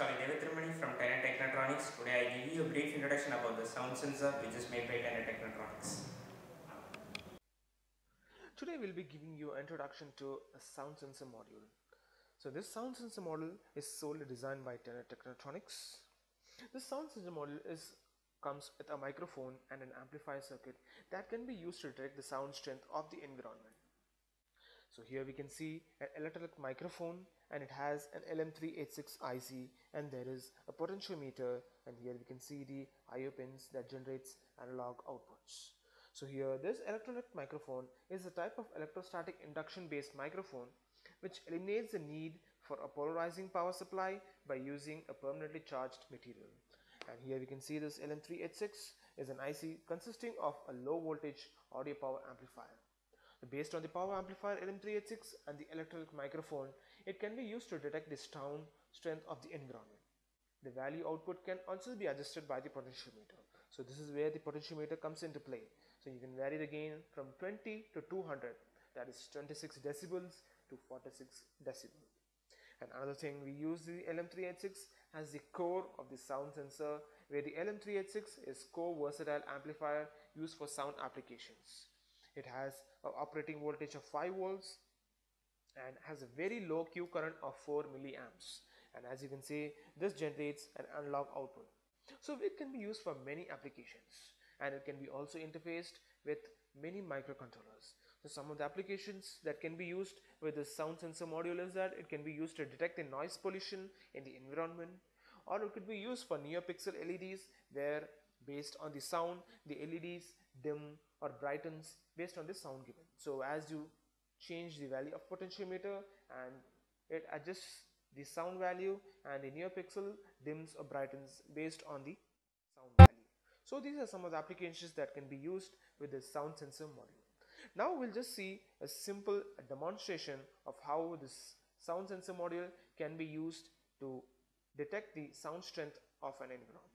Sorry, Devendramani from Tenet Technotronics. Today I give you a brief introduction about the sound sensor which is made by Tenet Technotronics. Today we'll be giving you an introduction to a sound sensor module. So this sound sensor module is solely designed by Tenet Technotronics. This sound sensor module comes with a microphone and an amplifier circuit that can be used to detect the sound strength of the environment. So here we can see an electronic microphone and it has an LM386 IC, and there is a potentiometer, and here we can see the IO pins that generates analog outputs. So here this electronic microphone is a type of electrostatic induction based microphone which eliminates the need for a polarizing power supply by using a permanently charged material. And here we can see this LM386 is an IC consisting of a low voltage audio power amplifier. Based on the power amplifier LM386 and the electronic microphone, it can be used to detect the sound strength of the environment. The value output can also be adjusted by the potentiometer. So this is where the potentiometer comes into play. So you can vary the gain from 20 to 200, that is 26 decibels to 46 decibels. And another thing, we use the LM386 as the core of the sound sensor, where the LM386 is core versatile amplifier used for sound applications. It has an operating voltage of 5 volts and has a very low Q current of 4 milliamps. And as you can see, this generates an analog output. So it can be used for many applications, and it can be also interfaced with many microcontrollers. So some of the applications that can be used with the sound sensor module is that it can be used to detect the noise pollution in the environment, or it could be used for NeoPixel LEDs, where based on the sound the LEDs dim or brightens based on the sound given. So as you change the value of potentiometer, and it adjusts the sound value, and the NeoPixel dims or brightens based on the sound value. So these are some of the applications that can be used with the sound sensor module. Now we'll just see a simple demonstration of how this sound sensor module can be used to detect the sound strength of an environment.